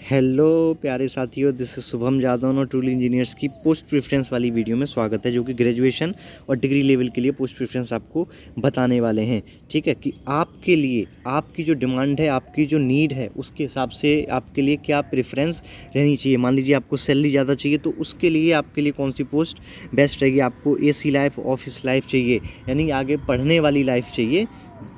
Hello प्यारे साथियों, this is Shubham Jadav और टूल इंजीनियर्स की पोस्ट प्रेफरेंस वाली वीडियो में स्वागत है, जो कि ग्रेजुएशन और डिग्री लेवल के लिए पोस्ट प्रेफरेंस आपको बताने वाले हैं। ठीक है कि आपके लिए आपकी जो डिमांड है, आपकी जो नीड है, उसके हिसाब से आपके लिए क्या प्रेफरेंस रहनी चाहिए। मान लीजिए आपको सैलरी ज़्यादा चाहिए, तो उसके लिए आपके लिए कौन सी पोस्ट बेस्ट रहेगी। आपको एसी लाइफ, ऑफिस लाइफ चाहिए, यानी आगे पढ़ने वाली लाइफ चाहिए,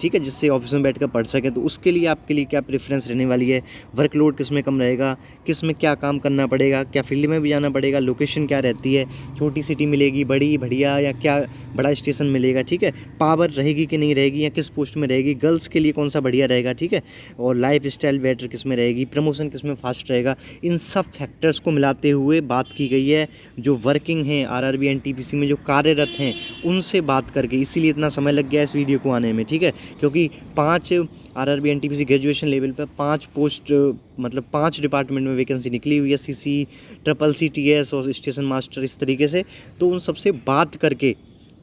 ठीक है, जिससे ऑफिस में बैठकर पढ़ सकें, तो उसके लिए आपके लिए क्या प्रेफरेंस रहने वाली है। वर्कलोड किस में कम रहेगा, किस में क्या काम करना पड़ेगा, क्या फील्ड में भी जाना पड़ेगा, लोकेशन क्या रहती है, छोटी सिटी मिलेगी, बड़ी बढ़िया, या क्या बड़ा स्टेशन मिलेगा। ठीक है, पावर रहेगी कि नहीं रहेगी, या किस पोस्ट में रहेगी, गर्ल्स के लिए कौन सा बढ़िया रहेगा। ठीक है, और लाइफ स्टाइल बेटर किस में रहेगी, प्रमोशन किस में फास्ट रहेगा। इन सब फैक्टर्स को मिलाते हुए बात की गई है। जो वर्किंग हैं आरआरबी एनटीपीसी में, जो कार्यरत हैं, उनसे बात करके, इसीलिए इतना समय लग गया इस वीडियो को आने में। ठीक है, क्योंकि 5 आरआरबी एनटीपीसी ग्रेजुएशन लेवल पर 5 पोस्ट, मतलब 5 डिपार्टमेंट में वैकेंसी निकली हुई है, सीसी, ट्रिपल सी, टीएस और स्टेशन मास्टर, इस तरीके से। तो उन सबसे बात करके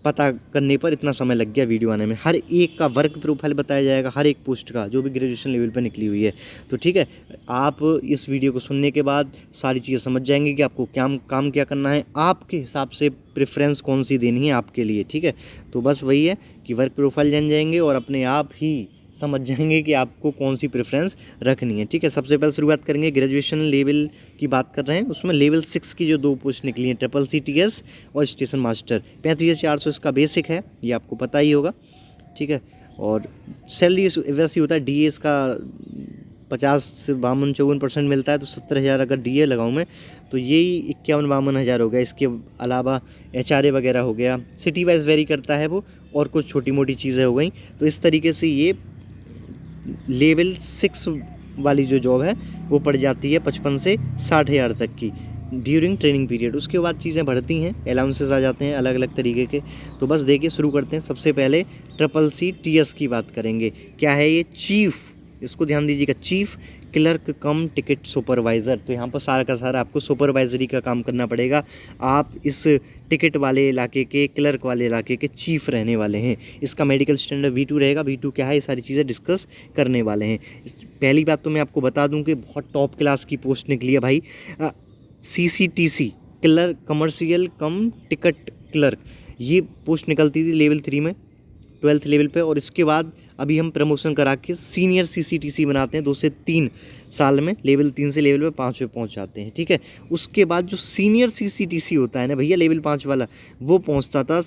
पता करने पर इतना समय लग गया वीडियो आने में। हर एक का वर्क प्रोफाइल बताया जाएगा, हर एक पोस्ट का, जो भी ग्रेजुएशन लेवल पर निकली हुई है। तो ठीक है, आप इस वीडियो को सुनने के बाद सारी चीज़ें समझ जाएंगे कि आपको क्या काम क्या करना है, आपके हिसाब से प्रेफरेंस कौन सी देनी है आपके लिए। ठीक है, तो बस वही है कि वर्क प्रोफाइल जान जाएंगे और अपने आप ही समझ जाएंगे कि आपको कौन सी प्रेफरेंस रखनी है। ठीक है, सबसे पहले शुरुआत करेंगे ग्रेजुएशन लेवल की बात कर रहे हैं, उसमें लेवल 6 की जो 2 पोस्ट निकली हैं, ट्रिपल सी टीएस और स्टेशन मास्टर। 35,400 इसका बेसिक है, ये आपको पता ही होगा। ठीक है, और सैलरी वैसे होता है, डीए इसका 50 से 52-54% मिलता है, तो 70,000 अगर डीए लगाऊँ मैं, तो यही 51-52 हो गया। इसके अलावा एचआरए वगैरह हो गया, सिटी वाइज वेरी करता है वो, और कुछ छोटी मोटी चीज़ें हो गई। तो इस तरीके से ये लेवल 6 वाली जो जॉब है वो पड़ जाती है 55 से 60,000 तक की ड्यूरिंग ट्रेनिंग पीरियड। उसके बाद चीज़ें बढ़ती हैं, अलाउंसेस आ जाते हैं अलग अलग तरीके के। तो बस देखिए, शुरू करते हैं। सबसे पहले ट्रिपल सी टीएस की बात करेंगे। क्या है ये? चीफ, इसको ध्यान दीजिएगा, चीफ क्लर्क कम टिकट सुपरवाइज़र। तो यहाँ पर सारा का सारा आपको सुपरवाइजरी का काम करना पड़ेगा। आप इस टिकट वाले इलाके के, क्लर्क वाले इलाके के चीफ रहने वाले हैं। इसका मेडिकल स्टैंडर्ड V2 रहेगा। V2 क्या है, ये सारी चीज़ें डिस्कस करने वाले हैं। पहली बात तो मैं आपको बता दूं कि बहुत टॉप क्लास की पोस्ट निकली है भाई। CCTC क्लर्क, कमर्शियल कम टिकट क्लर्क, ये पोस्ट निकलती थी लेवल 3 में, 12th लेवल पे। और इसके बाद अभी हम प्रमोशन करा के सीनियर CCTC बनाते हैं 2 से 3 साल में, लेवल 3 से लेवल 5 पे पहुंच जाते हैं। ठीक है, उसके बाद जो सीनियर CCTC होता है ना भैया, लेवल 5 वाला, वो पहुंचता था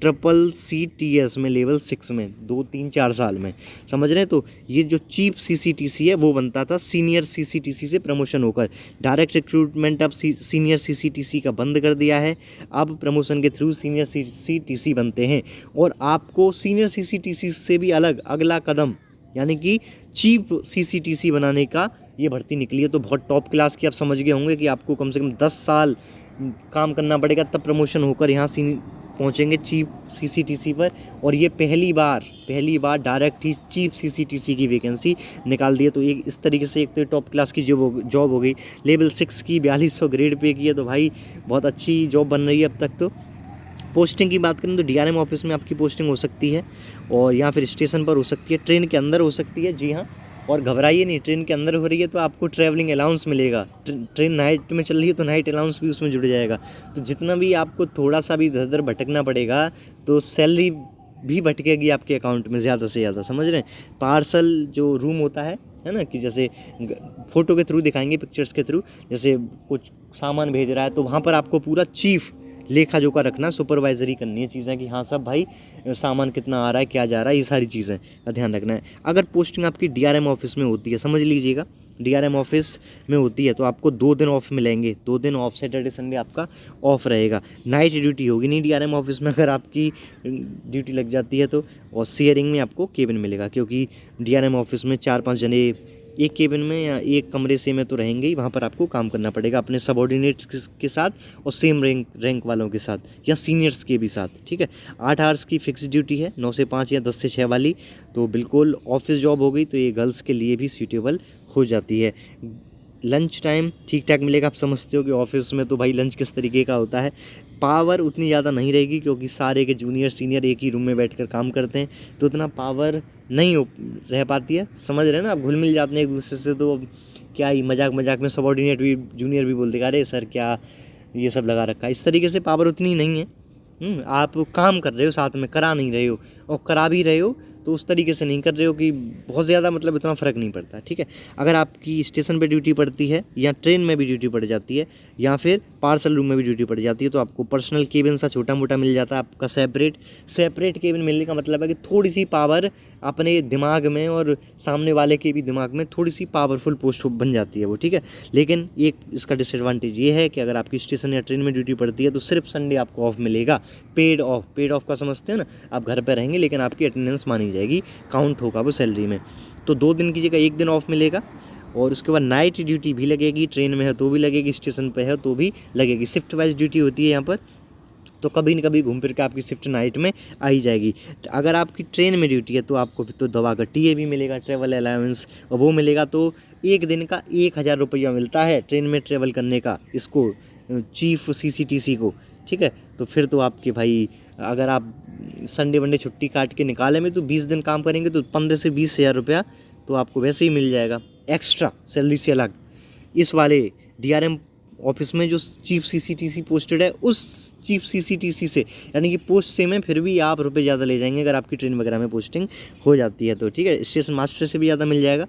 ट्रिपल सी टीएस में लेवल 6 में, 2-3-4 साल में, समझ रहे हैं। तो ये जो चीफ CCTC है वो बनता था सीनियर CCTC से प्रमोशन होकर। डायरेक्ट रिक्रूटमेंट अब सीनियर CCTC का बंद कर दिया है, अब प्रमोशन के थ्रू सीनियर CCTC बनते हैं। और आपको सीनियर CCTC से भी अलग अगला कदम, यानी कि चीफ CCTC बनाने का ये भर्ती निकली है। तो बहुत टॉप क्लास की आप समझ गए होंगे कि आपको कम से कम 10 साल काम करना पड़ेगा, तब प्रमोशन होकर यहाँ पहुँचेंगे चीफ CCTC पर। और ये पहली बार डायरेक्ट ही चीफ CCTC की वैकेंसी निकाल दी है। तो एक इस तरीके से एक तो टॉप क्लास की जॉब हो गई, लेवल 6 की, 4200 ग्रेड पे की है। तो भाई बहुत अच्छी जॉब बन रही है अब तक। तो पोस्टिंग की बात करें तो DRM ऑफिस में आपकी पोस्टिंग हो सकती है, और या फिर स्टेशन पर हो सकती है, ट्रेन के अंदर हो सकती है। जी हाँ, और घबराइए नहीं, ट्रेन के अंदर हो रही है तो आपको ट्रैवलिंग अलाउंस मिलेगा। ट्रेन नाइट में चल रही है तो नाइट अलाउंस भी उसमें जुड़ जाएगा। तो जितना भी आपको थोड़ा सा भी इधर उधर भटकना पड़ेगा, तो सैलरी भी भटकेगी आपके अकाउंट में ज़्यादा से ज़्यादा, समझ रहे हैं। पार्सल जो रूम होता है ना, कि जैसे फ़ोटो के थ्रू दिखाएंगे, पिक्चर्स के थ्रू, जैसे कुछ सामान भेज रहा है, तो वहाँ पर आपको पूरा चीफ लेखा जोखा रखना, सुपरवाइजरी करनी है चीज़ें, कि हाँ सब भाई सामान कितना आ रहा है, क्या जा रहा है, ये सारी चीज़ें का ध्यान रखना है। अगर पोस्टिंग आपकी DRM ऑफिस में होती है, समझ लीजिएगा, DRM ऑफिस में होती है, तो आपको 2 दिन ऑफ मिलेंगे, 2 दिन ऑफ, सैटरडे संडे आपका ऑफ रहेगा। नाइट ड्यूटी होगी नहीं DRM ऑफिस में, अगर आपकी ड्यूटी लग जाती है तो। और शेयरिंग में आपको केबिन मिलेगा, क्योंकि DRM ऑफिस में 4-5 जने एक केबिन में या एक कमरे से में तो रहेंगे ही, वहाँ पर आपको काम करना पड़ेगा अपने सबऑर्डिनेट्स के साथ, और सेम रैंक वालों के साथ, या सीनियर्स के भी साथ। ठीक है, 8 आवर्स की फिक्स ड्यूटी है, 9 से 5 या 10 से 6 वाली। तो बिल्कुल ऑफिस जॉब हो गई, तो ये गर्ल्स के लिए भी सूटेबल हो जाती है। लंच टाइम ठीक ठाक मिलेगा। आप समझते हो कि ऑफिस में तो भाई लंच किस तरीके का होता है। पावर उतनी ज़्यादा नहीं रहेगी, क्योंकि सारे के जूनियर सीनियर एक ही रूम में बैठकर काम करते हैं, तो उतना पावर नहीं रह पाती है, समझ रहे हैं ना आप, घुल मिल जाते हैं एक दूसरे से। तो क्या ही मजाक मजाक में सबॉर्डिनेट भी, जूनियर भी बोल देगा अरे सर क्या ये सब लगा रखा है। इस तरीके से पावर उतनी नहीं है। आप काम कर रहे हो साथ में, करा नहीं रहे हो, और करा भी रहे हो तो उस तरीके से नहीं कर रहे हो कि बहुत ज़्यादा मतलब इतना फ़र्क नहीं पड़ता। ठीक है, अगर आपकी स्टेशन पे ड्यूटी पड़ती है या ट्रेन में भी ड्यूटी पड़ जाती है या फिर पार्सल रूम में भी ड्यूटी पड़ जाती है तो आपको पर्सनल केबिन सा छोटा मोटा मिल जाता है आपका सेपरेट केबिन मिलने का मतलब है कि थोड़ी सी पावर अपने दिमाग में और सामने वाले के भी दिमाग में थोड़ी सी पावरफुल पोस्ट बन जाती है वो। ठीक है, लेकिन एक इसका डिसएडवांटेज ये है कि अगर आपकी स्टेशन या ट्रेन में ड्यूटी पड़ती है तो सिर्फ संडे आपको ऑफ मिलेगा, पेड ऑफ का समझते हैं ना, आप घर पर रहेंगे लेकिन आपकी अटेंडेंस मानी जाएगी, काउंट होगा वो सैलरी में। तो 2 दिन की जगह 1 दिन ऑफ मिलेगा। और उसके बाद नाइट ड्यूटी भी लगेगी, ट्रेन में है तो भी लगेगी, स्टेशन पे है तो भी लगेगी। शिफ्ट वाइज ड्यूटी होती है यहाँ पर, तो कभी न कभी घूम फिर के आपकी शिफ्ट नाइट में आ ही जाएगी। अगर आपकी ट्रेन में ड्यूटी है तो आपको फिर तो दवा का टीए भी मिलेगा, ट्रेवल अलाउंस, और वो मिलेगा। तो एक दिन का 1000 रुपया मिलता है ट्रेन में ट्रेवल करने का इसको, चीफ सीसीटीसी को। ठीक है, तो फिर तो आपके भाई अगर आप संडे वनडे छुट्टी काट के निकाले में तो 20 दिन काम करेंगे तो 15 से 20 हज़ार रुपया तो आपको वैसे ही मिल जाएगा एक्स्ट्रा सैलरी से अलग। इस वाले डीआरएम ऑफिस में जो चीफ सीसीटीसी पोस्टेड है उस चीफ सीसीटीसी से, यानी कि पोस्ट सेम है फिर भी आप रुपये ज़्यादा ले जाएंगे अगर आपकी ट्रेन वगैरह में पोस्टिंग हो जाती है तो। ठीक है, स्टेशन मास्टर से भी ज़्यादा मिल जाएगा।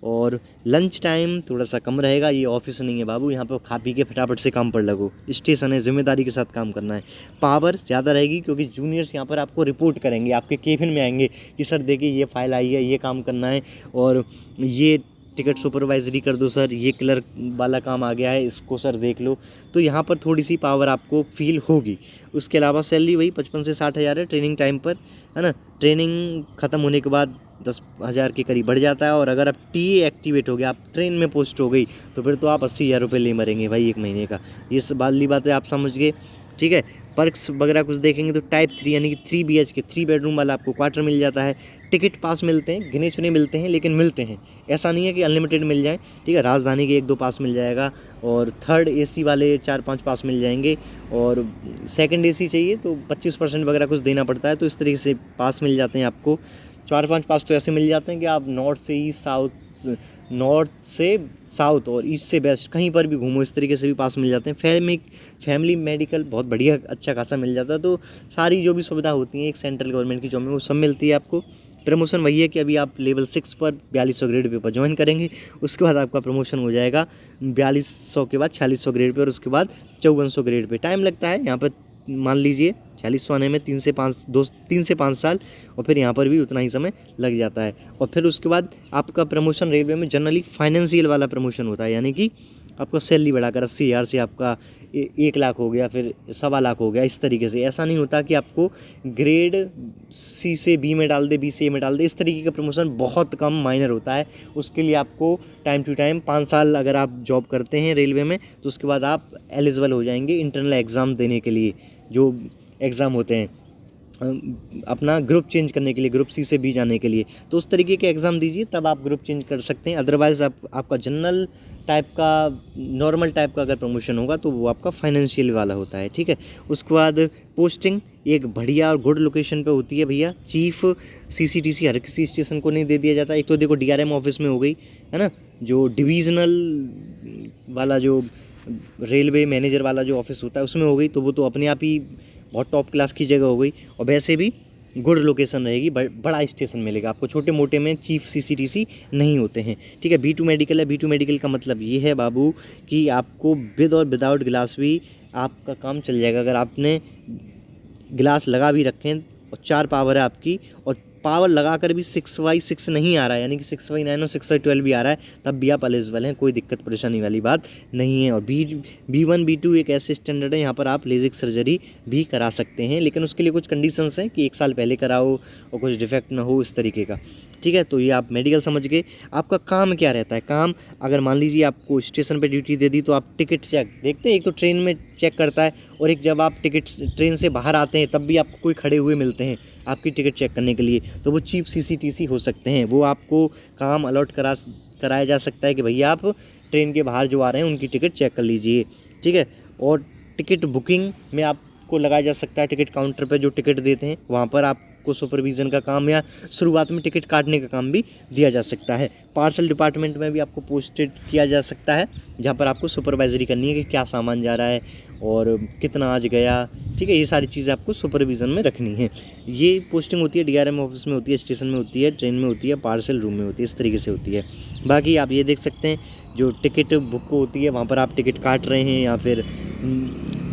और लंच टाइम थोड़ा सा कम रहेगा। ये ऑफिस नहीं है बाबू, यहाँ पर खा पी के फटाफट से काम पर लगो, स्टेशन है, जिम्मेदारी के साथ काम करना है। पावर ज़्यादा रहेगी क्योंकि जूनियर्स यहाँ पर आपको रिपोर्ट करेंगे, आपके केबिन में आएंगे कि सर देखिए ये फाइल आई है, ये काम करना है, और ये टिकट सुपरवाइजरी कर दो सर, ये क्लर्क वाला काम आ गया है इसको सर देख लो। तो यहाँ पर थोड़ी सी पावर आपको फील होगी। उसके अलावा सैलरी वही 55 से 60 हज़ार है ट्रेनिंग टाइम पर, है ना। ट्रेनिंग ख़त्म होने के बाद 10,000 के करीब बढ़ जाता है। और अगर आप टीए एक्टिवेट हो गया, आप ट्रेन में पोस्ट हो गई, तो फिर तो आप 80,000 रुपये ले मरेंगे भाई 1 महीने का। ये सब वाली बातें आप समझ गए। ठीक है, पर्क्स वगैरह कुछ देखेंगे तो टाइप 3 यानी कि 3 BHK 3 बेडरूम वाला आपको क्वार्टर मिल जाता है। टिकट पास मिलते हैं, गिने चुने मिलते हैं लेकिन मिलते हैं, ऐसा नहीं है कि अनलिमिटेड मिल जाए। ठीक है, राजधानी के 1-2 पास मिल जाएगा, और थर्ड AC वाले 4-5 पास मिल जाएंगे, और सेकंड AC चाहिए तो 25% वगैरह कुछ देना पड़ता है। तो इस तरीके से पास मिल जाते हैं आपको। 4-5 पास तो ऐसे मिल जाते हैं कि आप नॉर्थ से साउथ और ईस्ट से वेस्ट कहीं पर भी घूमो, इस तरीके से भी पास मिल जाते हैं। फैमिली मेडिकल बहुत बढ़िया अच्छा खासा मिल जाता है। तो सारी जो भी सुविधा होती हैं एक सेंट्रल गवर्नमेंट की जॉब में वो सब मिलती है आपको। प्रमोशन वही है कि अभी आप लेवल 6 पर 4200 ग्रेड पे पर ज्वाइन करेंगे, उसके बाद आपका प्रमोशन हो जाएगा 4200 के बाद 4600 ग्रेड पे, और उसके बाद 5400 ग्रेड पे। टाइम लगता है यहाँ पर, मान लीजिए 4600 आने में 3 से 5 साल, और फिर यहाँ पर भी उतना ही समय लग जाता है। और फिर उसके बाद आपका प्रमोशन रेलवे में जनरली फाइनेंशियल वाला प्रमोशन होता है, यानी कि आपका सैलरी बढ़ाकर 80,000 से आपका 1 लाख हो गया, फिर 1.25 लाख हो गया, इस तरीके से। ऐसा नहीं होता कि आपको ग्रेड C से B में डाल दे, B से A में डाल दे, इस तरीके का प्रमोशन बहुत कम माइनर होता है। उसके लिए आपको टाइम टू टाइम 5 साल अगर आप जॉब करते हैं रेलवे में तो उसके बाद आप एलिजिबल हो जाएंगे इंटरनल एग्ज़ाम देने के लिए, जो एग्ज़ाम होते हैं अपना ग्रुप चेंज करने के लिए, ग्रुप C से B जाने के लिए। तो उस तरीके के एग्ज़ाम दीजिए तब आप ग्रुप चेंज कर सकते हैं। अदरवाइज़ आपका जनरल टाइप का, नॉर्मल टाइप का अगर प्रमोशन होगा तो वो आपका फाइनेंशियल वाला होता है। ठीक है, उसके बाद पोस्टिंग एक बढ़िया और गुड लोकेशन पे होती है भैया। चीफ CCTC हर किसी स्टेशन को नहीं दे दिया जाता। एक तो देखो DRM ऑफिस में हो गई, है ना, जो डिविजनल वाला जो रेलवे मैनेजर वाला जो ऑफिस होता है उसमें हो गई, तो वो तो अपने आप ही बहुत टॉप क्लास की जगह हो गई। और वैसे भी गुड लोकेशन रहेगी, बड़ा स्टेशन मिलेगा आपको। छोटे मोटे में चीफ CCTC नहीं होते हैं। ठीक है, B2 मेडिकल है। B2 मेडिकल का मतलब ये है बाबू कि आपको विद और विदाउट गिलास भी आपका काम चल जाएगा। अगर आपने गिलास लगा भी रखें और 4 पावर है आपकी, और पावर लगाकर भी 6/6 नहीं आ रहा है, यानी कि 6/9 और 6/12 भी आ रहा है, तब भी आप एलिजिबल हैं, कोई दिक्कत परेशानी वाली बात नहीं है। और B1 B2 एक ऐसे स्टैंडर्ड है, यहाँ पर आप लेजिक सर्जरी भी करा सकते हैं, लेकिन उसके लिए कुछ कंडीशंस हैं कि 1 साल पहले कराओ और कुछ डिफेक्ट ना हो, इस तरीके का। ठीक है, तो ये आप मेडिकल समझ गए। आपका काम क्या रहता है? काम, अगर मान लीजिए आपको स्टेशन पे ड्यूटी दे दी तो आप टिकट चेक देखते हैं। एक तो ट्रेन में चेक करता है, और एक जब आप टिकट ट्रेन से बाहर आते हैं तब भी आपको कोई खड़े हुए मिलते हैं आपकी टिकट चेक करने के लिए, तो वो चीफ CCTC हो सकते हैं। वो आपको काम अलॉट कराया जा सकता है कि भैया आप ट्रेन के बाहर जो आ रहे हैं उनकी टिकट चेक कर लीजिए। ठीक है, और टिकट बुकिंग में आप आपको लगाया जा सकता है टिकट काउंटर पर, जो टिकट देते हैं वहाँ पर आपको सुपरविज़न का काम या शुरुआत में टिकट काटने का काम भी दिया जा सकता है। पार्सल डिपार्टमेंट में भी आपको पोस्टेड किया जा सकता है, जहाँ पर आपको सुपरवाइजरी करनी है कि क्या सामान जा रहा है और कितना आज गया, ठीक है। ये सारी चीज़ें आपको सुपरविज़न में रखनी है। ये पोस्टिंग होती है DRM ऑफिस में होती है, स्टेशन में होती है, ट्रेन में होती है, पार्सल रूम में होती है, इस तरीके से होती है। बाकी आप ये देख सकते हैं जो टिकट बुक होती है वहाँ पर आप टिकट काट रहे हैं या फिर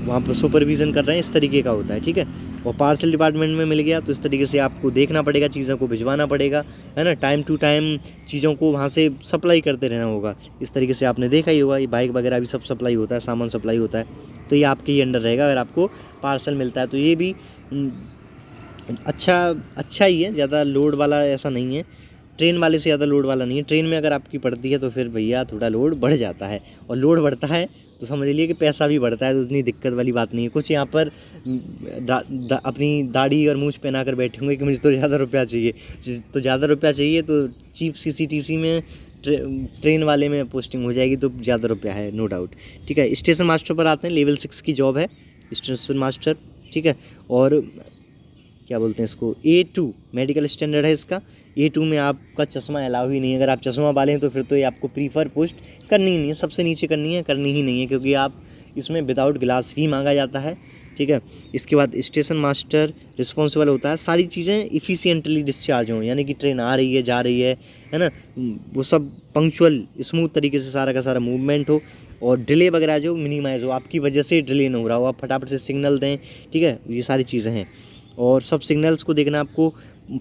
वहाँ पर सुपरविज़न कर रहे हैं, इस तरीके का होता है, ठीक है। और पार्सल डिपार्टमेंट में मिल गया तो इस तरीके से आपको देखना पड़ेगा, चीज़ों को भिजवाना पड़ेगा, है ना। टाइम टू टाइम चीज़ों को वहाँ से सप्लाई करते रहना होगा। इस तरीके से आपने देखा ही होगा, ये बाइक वगैरह भी सब सप्लाई होता है, सामान सप्लाई होता है, तो ये आपके ही अंडर रहेगा। अगर आपको पार्सल मिलता है तो ये भी अच्छा ही है, ज़्यादा लोड वाला ऐसा नहीं है, ट्रेन वाले से ज़्यादा लोड वाला नहीं है। ट्रेन में अगर आपकी पड़ती है तो फिर भैया थोड़ा लोड बढ़ जाता है, और लोड बढ़ता है तो समझ लीजिए कि पैसा भी बढ़ता है, तो उतनी दिक्कत वाली बात नहीं है। कुछ यहाँ पर अपनी दाढ़ी और मूंछ पहना कर बैठे होंगे कि मुझे तो ज़्यादा रुपया चाहिए, तो ज़्यादा रुपया चाहिए तो चीप CCTC में ट्रेन वाले में पोस्टिंग हो जाएगी तो ज़्यादा रुपया है, नो डाउट, ठीक है। स्टेशन मास्टर पर आते हैं, लेवल 6 की जॉब है स्टेशन मास्टर, ठीक है। और क्या बोलते हैं इसको, A2 मेडिकल स्टैंडर्ड है इसका। A2 में आपका चश्मा अलाउ ही नहीं है। अगर आप चश्मा वाले हैं तो फिर तो ये आपको प्रीफर पोस्ट करनी ही नहीं है, सबसे नीचे करनी ही नहीं है, क्योंकि आप इसमें विदाउट ग्लास ही मांगा जाता है, ठीक है। इसके बाद स्टेशन मास्टर रिस्पॉन्सिबल होता है सारी चीज़ें इफ़िशिएंटली डिस्चार्ज हों, यानी कि ट्रेन आ रही है, जा रही है ना, वो सब पंक्चुअल स्मूथ तरीके से सारा का सारा मूवमेंट हो, और डिले वगैरह जो मिनिमाइज़ हो, आपकी वजह से डिले ना हो रहा हो, आप फटाफट से सिग्नल दें, ठीक है। ये सारी चीज़ें हैं। और सब सिग्नल्स को देखना, आपको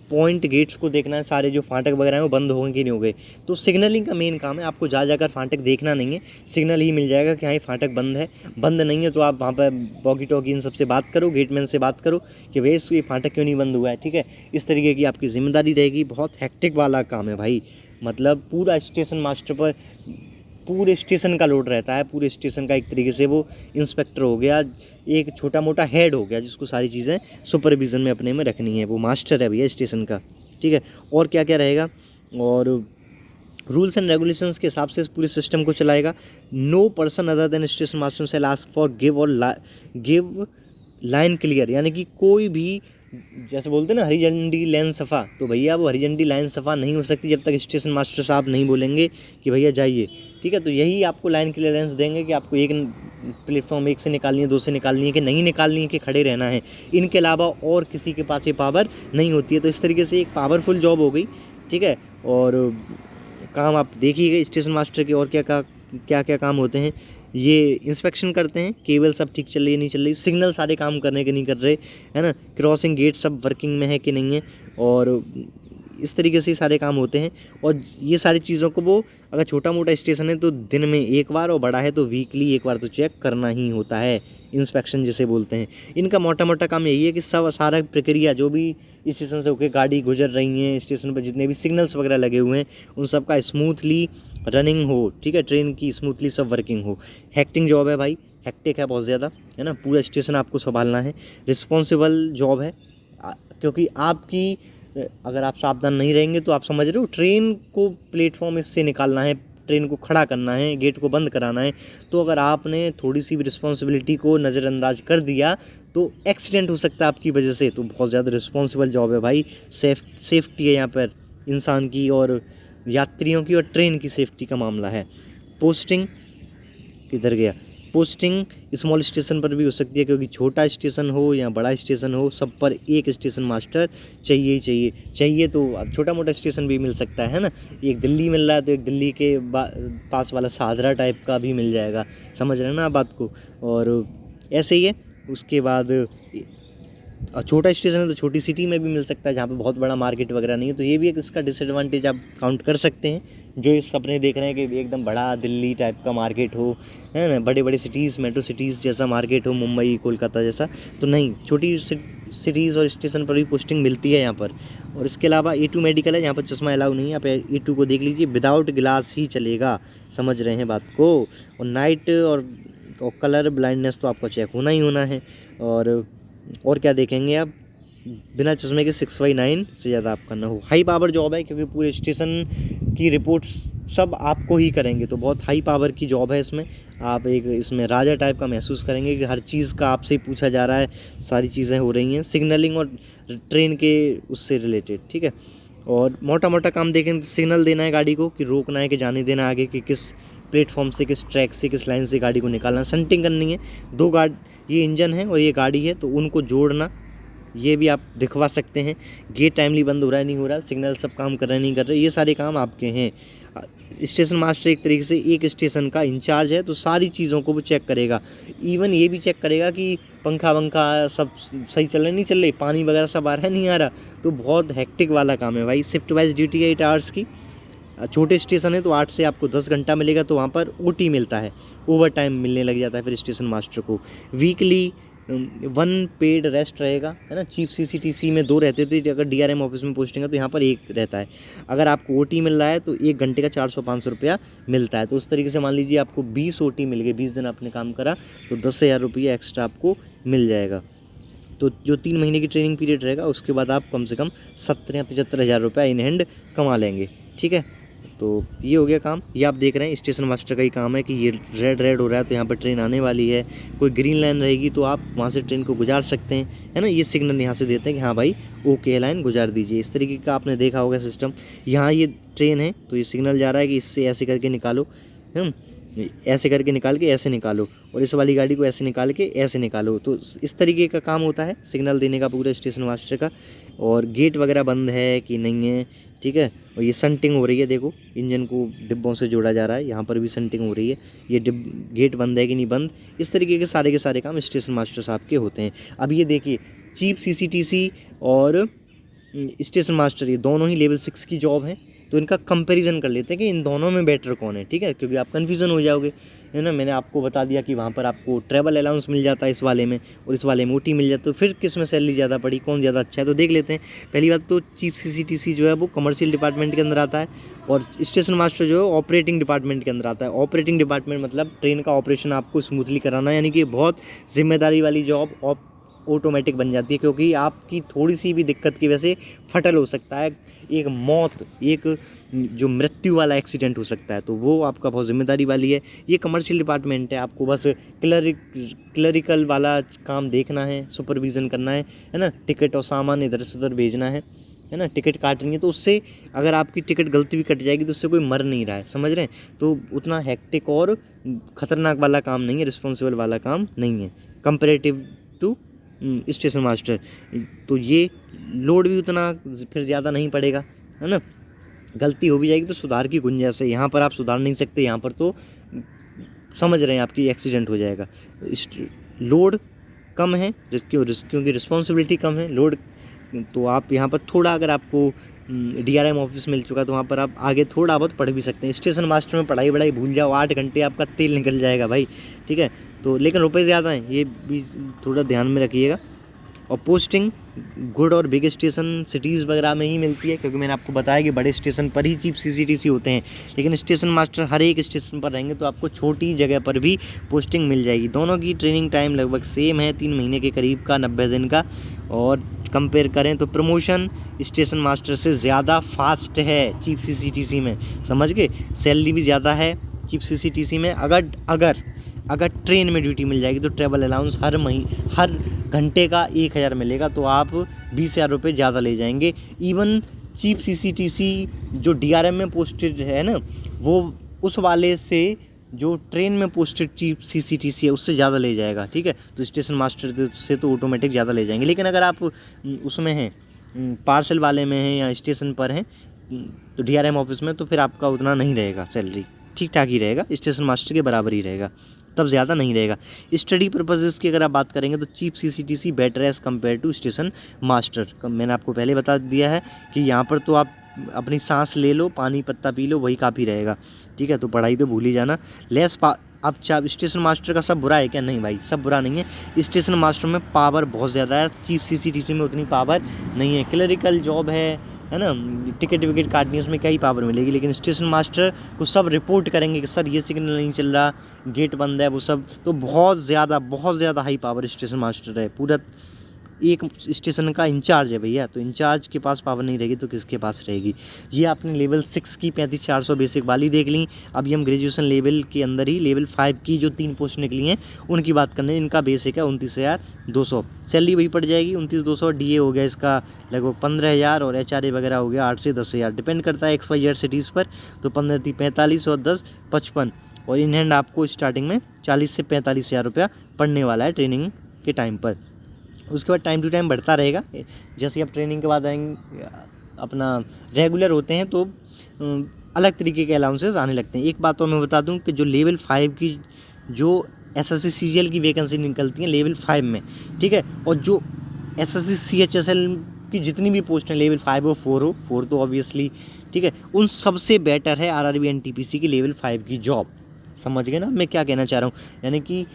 पॉइंट गेट्स को देखना है, सारे जो फाटक वगैरह हैं वो बंद हो गए कि नहीं हो गए। तो सिग्नलिंग का मेन काम है, आपको जाकर फाटक देखना नहीं है, सिग्नल ही मिल जाएगा कि हाँ ये फाटक बंद है। बंद नहीं है तो आप वहाँ पर वॉकी टॉकी इन सबसे बात करो, गेटमैन से बात करो कि भैया ये फाटक क्यों नहीं बंद हुआ है, ठीक है। इस तरीके की आपकी जिम्मेदारी रहेगी। बहुत हेक्टिक वाला काम है भाई, मतलब पूरा स्टेशन मास्टर पर पूरे स्टेशन का लोड रहता है, पूरे स्टेशन का एक तरीके से वो इंस्पेक्टर हो गया, एक छोटा मोटा हेड हो गया, जिसको सारी चीज़ें सुपरविज़न में अपने में रखनी है, वो मास्टर है भैया स्टेशन का, ठीक है। और क्या क्या रहेगा, और रूल्स एंड रेगुलेशंस के हिसाब से इस पूरे सिस्टम को चलाएगा। No person other than station master से ask for give line clear, यानी कि कोई भी, जैसे बोलते हैं ना हरी झंडी लाइन सफ़ा, तो भैया वो हरी झंडी लाइन सफ़ा नहीं हो सकती जब तक स्टेशन मास्टर साहब नहीं बोलेंगे कि भैया जाइए, ठीक है। तो यही आपको लाइन क्लियरेंस देंगे कि आपको एक प्लेटफॉर्म 1 से निकालनी है, 2 से निकालनी है कि नहीं निकालनी है कि खड़े रहना है। इनके अलावा और किसी के पास ये पावर नहीं होती है। तो इस तरीके से एक पावरफुल जॉब हो गई, ठीक है। और काम आप देखिएगा स्टेशन मास्टर के, और क्या क्या काम होते हैं। ये इंस्पेक्शन करते हैं, केबल सब ठीक चल रही है नहीं चल रही, सिग्नल सारे काम करने के नहीं कर रहे, है ना, क्रॉसिंग गेट सब वर्किंग में है कि नहीं है, और इस तरीके से सारे काम होते हैं। और ये सारी चीज़ों को वो, अगर छोटा मोटा स्टेशन है तो दिन में एक बार, और बड़ा है तो वीकली एक बार तो चेक करना ही होता है, इंस्पेक्शन जिसे बोलते हैं। इनका मोटा मोटा काम यही है कि सारा प्रक्रिया जो भी स्टेशन से होकर गाड़ी गुजर रही हैं, स्टेशन पर जितने भी सिग्नल्स वगैरह लगे हुए हैं उन सब का स्मूथली रनिंग हो, ठीक है, ट्रेन की स्मूथली सब वर्किंग हो। हेक्टिंग जॉब है भाई, हेक्टिक है बहुत ज़्यादा, है ना, पूरा स्टेशन आपको संभालना है। रिस्पॉन्सिबल जॉब है, क्योंकि आपकी अगर आप सावधान नहीं रहेंगे तो आप समझ रहे हो, ट्रेन को प्लेटफॉर्म इससे निकालना है, ट्रेन को खड़ा करना है, गेट को बंद कराना है। तो अगर आपने थोड़ी सी भी रिस्पॉन्सिबिलिटी को नज़रअंदाज कर दिया तो एक्सीडेंट हो सकता है आपकी वजह से। तो बहुत ज़्यादा रिस्पॉन्सिबल जॉब है भाई, सेफ्टी है यहाँ पर इंसान की और यात्रियों की, और ट्रेन की सेफ्टी का मामला है। पोस्टिंग किधर गया, पोस्टिंग स्मॉल स्टेशन पर भी हो सकती है, क्योंकि छोटा स्टेशन हो या बड़ा स्टेशन हो सब पर एक स्टेशन मास्टर चाहिए ही चाहिए। तो अब छोटा मोटा स्टेशन भी मिल सकता है ना, एक दिल्ली मिल रहा है तो एक दिल्ली के पास वाला सादरा टाइप का भी मिल जाएगा, समझ रहे हैं ना आप बात को। और ऐसे ही है, उसके बाद छोटा स्टेशन है तो छोटी सिटी में भी मिल सकता है, जहाँ पे बहुत बड़ा मार्केट वगैरह नहीं है। तो ये भी एक इसका डिसएडवांटेज आप काउंट कर सकते हैं। जो इस सपने देख रहे हैं कि एकदम बड़ा दिल्ली टाइप का मार्केट हो, है ना, बड़े बड़े सिटीज़, मेट्रो सिटीज़ जैसा मार्केट हो, मुंबई कोलकाता जैसा, तो नहीं, छोटी सिटीज़ और स्टेशन पर भी पोस्टिंग मिलती है यहाँ पर। और इसके अलावा A2 मेडिकल है, यहाँ पर चश्मा अलाउ नहीं है। आप A2 को देख लीजिए, विदाउट ग्लास ही चलेगा, समझ रहे हैं बात को। और नाइट और कलर ब्लाइंडनेस तो आपको चेक होना ही होना है। और क्या देखेंगे आप, बिना चश्मे के 6/9 से ज़्यादा आपका ना हो। हाई पावर जॉब है, क्योंकि पूरे स्टेशन की रिपोर्ट्स सब आपको ही करेंगे। तो बहुत हाई पावर की जॉब है इसमें। आप एक इसमें राजा टाइप का महसूस करेंगे कि हर चीज़ का आपसे ही पूछा जा रहा है, सारी चीज़ें हो रही हैं सिग्नलिंग और ट्रेन के उससे रिलेटेड, ठीक है। और मोटा मोटा काम देखें तो सिग्नल देना है गाड़ी को कि रोकना है कि जाने देना आगे, कि किस प्लेटफॉर्म से, किस ट्रैक से, किस लाइन से गाड़ी को निकालना है। संटिंग करनी है, दो गाड़ी, ये इंजन है और ये गाड़ी है, तो उनको जोड़ना, ये भी आप दिखवा सकते हैं। गेट टाइमली बंद हो रहा है नहीं हो रहा, सिग्नल सब काम कर रहे हैं नहीं कर रहे, ये सारे काम आपके हैं। स्टेशन मास्टर एक तरीके से एक स्टेशन का इंचार्ज है, तो सारी चीज़ों को वो चेक करेगा। इवन ये भी चेक करेगा कि पंखा वंखा सब सही चल रहे नहीं चल रहे, पानी वगैरह सब आ रहा है नहीं आ रहा। तो बहुत हेक्टिक वाला काम है भाई। शिफ्ट वाइज ड्यूटी है 8 आवर्स की। छोटे स्टेशन है तो 8 से आपको 10 घंटा मिलेगा, तो वहाँ पर ओटी मिलता है, ओवर टाइम मिलने लग जाता है फिर स्टेशन मास्टर को। वीकली 1 पेड रेस्ट रहेगा, है ना। चीफ सीसीटीसी में 2 रहते थे, अगर डीआरएम ऑफिस में पोस्टिंग है तो यहाँ पर 1 रहता है। अगर आपको ओटी मिल रहा है तो 1 घंटे का 400-500 रुपया मिलता है। तो उस तरीके से मान लीजिए आपको 20 ओटी मिल गई, 20 दिन आपने काम करा तो 10,000 रुपये एक्स्ट्रा आपको मिल जाएगा। तो जो 3 महीने की ट्रेनिंग पीरियड रहेगा उसके बाद आप कम से कम 70 या 75,000 रुपये इन हैंड कमा लेंगे, ठीक है। तो ये हो गया काम। ये आप देख रहे हैं स्टेशन मास्टर का ही काम है कि ये रेड हो रहा है तो यहाँ पर ट्रेन आने वाली है। कोई ग्रीन लाइन रहेगी तो आप वहाँ से ट्रेन को गुजार सकते हैं, है ना। ये सिग्नल यहाँ से देते हैं कि हाँ भाई ओके लाइन गुजार दीजिए। इस तरीके का आपने देखा होगा सिस्टम। यहाँ ये ट्रेन है तो ये सिग्नल जा रहा है कि इससे ऐसे करके निकालो, ऐसे करके निकाल के ऐसे निकालो, और इस वाली गाड़ी को ऐसे निकाल के ऐसे निकालो। तो इस तरीके का काम होता है सिग्नल देने का पूरे स्टेशन मास्टर का। और गेट वगैरह बंद है कि नहीं है, ठीक है। और ये संटिंग हो रही है, देखो इंजन को डिब्बों से जोड़ा जा रहा है, यहाँ पर भी संटिंग हो रही है। ये गेट बंद है कि नहीं बंद, इस तरीके के सारे काम स्टेशन मास्टर साहब के होते हैं। अब ये देखिए चीफ सीसीटीसी और स्टेशन मास्टर ये दोनों ही लेवल 6 की जॉब है। तो इनका कंपैरिजन कर लेते हैं कि इन दोनों में बेटर कौन है, ठीक है, क्योंकि आप कन्फ्यूज़न हो जाओगे, है ना। मैंने आपको बता दिया कि वहाँ पर आपको ट्रैवल अलाउंस मिल जाता है इस वाले में, और इस वाले में ओटी मिल जाता है। तो फिर किस में सैलरी ज़्यादा पड़ी, कौन ज़्यादा अच्छा है, तो देख लेते हैं। पहली बात तो चीफ सीसीटीसी जो है वो कमर्शियल डिपार्टमेंट के अंदर आता है, और स्टेशन मास्टर जो है ऑपरेटिंग डिपार्टमेंट के अंदर आता है। ऑपरेटिंग डिपार्टमेंट मतलब ट्रेन का ऑपरेशन आपको स्मूथली कराना, यानी कि बहुत जिम्मेदारी वाली जॉब ऑटोमेटिक बन जाती है, क्योंकि आपकी थोड़ी सी भी दिक्कत की वजह से फटल हो सकता है, एक मौत, एक जो मृत्यु वाला एक्सीडेंट हो सकता है, तो वो आपका बहुत जिम्मेदारी वाली है। ये कमर्शियल डिपार्टमेंट है, आपको बस क्लरिकल वाला काम देखना है, सुपरविज़न करना है ना। टिकट और सामान इधर से उधर भेजना है ना। टिकट काटनी है तो उससे अगर आपकी टिकट गलती भी कट जाएगी तो उससे कोई मर नहीं रहा है, समझ रहे हैं। तो उतना हेक्टिक और ख़तरनाक वाला काम नहीं है, रिस्पॉन्सिबल वाला काम नहीं है कंपेरेटिव टू स्टेशन मास्टर। तो ये लोड भी उतना फिर ज़्यादा नहीं पड़ेगा, है ना। गलती हो भी जाएगी तो सुधार की गुंजाइश है, यहाँ पर आप सुधार नहीं सकते, यहाँ पर तो समझ रहे हैं आपकी एक्सीडेंट हो जाएगा। लोड कम है क्योंकि रिस्पॉन्सिबिलिटी कम है, लोड। तो आप यहाँ पर थोड़ा, अगर आपको डीआरएम ऑफिस मिल चुका तो वहाँ पर आप आगे थोड़ा बहुत पढ़ भी सकते हैं। स्टेशन मास्टर में पढ़ाई भूल जाओ, 8 घंटे आपका तेल निकल जाएगा भाई, ठीक है। तो लेकिन रुपए ज़्यादा हैं, ये भी थोड़ा ध्यान में रखिएगा। और पोस्टिंग गुड और बिग स्टेशन सिटीज़ वगैरह में ही मिलती है, क्योंकि मैंने आपको बताया कि बड़े स्टेशन पर ही चीफ सीसीटीसी होते हैं, लेकिन स्टेशन मास्टर हर एक स्टेशन पर रहेंगे तो आपको छोटी जगह पर भी पोस्टिंग मिल जाएगी। दोनों की ट्रेनिंग टाइम लगभग सेम है, 3 महीने के करीब का, 90 दिन का। और कंपेयर करें तो प्रमोशन स्टेशन मास्टर से ज़्यादा फास्ट है चीफ सीसीटीसी में, समझ गए। सैलरी भी ज़्यादा है चीफ सीसीटीसी में। अगर ट्रेन में ड्यूटी मिल जाएगी तो ट्रैवल अलाउंस हर घंटे का 1,000 मिलेगा, तो आप 20,000 रुपये ज़्यादा ले जाएंगे। इवन चीफ सीसीटीसी जो डीआरएम में पोस्टेड है ना, वो उस वाले से जो ट्रेन में पोस्टेड चीफ सीसीटीसी है उससे ज़्यादा ले जाएगा, ठीक है। तो स्टेशन मास्टर से तो ऑटोमेटिक ज़्यादा ले जाएंगे। लेकिन अगर आप उसमें हैं, पार्सल वाले में हैं या स्टेशन पर हैं, तो डीआरएम ऑफिस में, तो फिर आपका उतना नहीं रहेगा, सैलरी ठीक ठाक ही रहेगा, स्टेशन मास्टर के बराबर ही रहेगा, तब ज़्यादा नहीं रहेगा। स्टडी पर्पजेज़ की अगर आप बात करेंगे तो chief C C T C better as compare to station master. मैंने आपको पहले बता दिया है कि यहाँ पर तो आप अपनी सांस ले लो, पानी पत्ता पी लो, वही काफ़ी रहेगा, ठीक है। तो पढ़ाई तो भूल ही जाना। अब स्टेशन मास्टर का सब बुरा है क्या? नहीं भाई, सब बुरा नहीं है। स्टेशन मास्टर में पावर बहुत ज़्यादा है, चीफ सीसीटीसी में उतनी पावर नहीं है। क्लरिकल जॉब है ना, टिकट विकेट काटनी है, उसमें क्या ही पावर मिलेगी। लेकिन स्टेशन मास्टर को सब रिपोर्ट करेंगे कि सर ये सिग्नल नहीं चल रहा, गेट बंद है, वो सब। तो बहुत ज़्यादा हाई पावर स्टेशन मास्टर है। पूरा एक स्टेशन का इंचार्ज है भैया, तो इंचार्ज के पास पावर नहीं रहेगी तो किसके पास रहेगी। ये आपने लेवल 6 की 35,400 बेसिक वाली देख ली। अभी हम ग्रेजुएशन लेवल के अंदर ही लेवल 5 की जो 3 पोस्ट निकली हैं उनकी बात करने। इनका बेसिक है 29,200, सैलरी वही पड़ जाएगी 29,200। डीए हो गया इसका लगभग 15,000 और एचआरए वगैरह हो गया 8 से 10,000, डिपेंड करता है XYZ सिटीज़ पर। तो 15 45 और 10 55, और इन हैंड आपको स्टार्टिंग में 40 से 45,000 रुपया पड़ने वाला है ट्रेनिंग के टाइम पर। उसके बाद टाइम टू टाइम बढ़ता रहेगा। जैसे आप ट्रेनिंग के बाद आएंगे अपना रेगुलर होते हैं तो अलग तरीके के अलाउंसेस आने लगते हैं। एक बात तो मैं बता दूं कि जो लेवल 5 की जो SSC CGL की वैकेंसी निकलती है लेवल 5 में, ठीक है, और जो SSC CHSL की जितनी भी पोस्ट हैं लेवल 5 हो 4 तो ऑब्वियसली, ठीक है, उन सबसे बेटर है RRB NTPC की लेवल 5 की जॉब। समझ गए ना मैं क्या कहना चाह रहा हूँ, यानी कि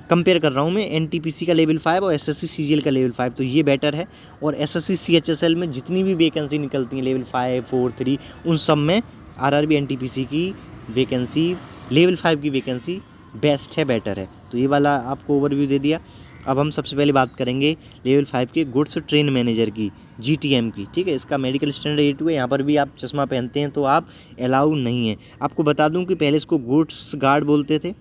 कंपेयर कर रहा हूँ मैं NTPC का लेवल 5 और SSC CGL का लेवल 5, तो ये बेटर है। और SSC CHSL में जितनी भी वैकेंसी निकलती हैं लेवल 5 4 3 उन सब में RRB NTPC की वैकेंसी लेवल 5 की वैकेंसी बेस्ट है, बेटर है। तो ये वाला आपको ओवरव्यू दे दिया। अब हम सबसे पहले बात करेंगे लेवल 5 के गुड्स ट्रेन मैनेजर की, GTM की, ठीक है। इसका मेडिकल स्टैंडर्ड A2 है। यहाँ पर भी आप चश्मा पहनते हैं तो आप अलाउ नहीं है। आपको बता दूं कि पहले इसको गुड्स गार्ड बोलते थे,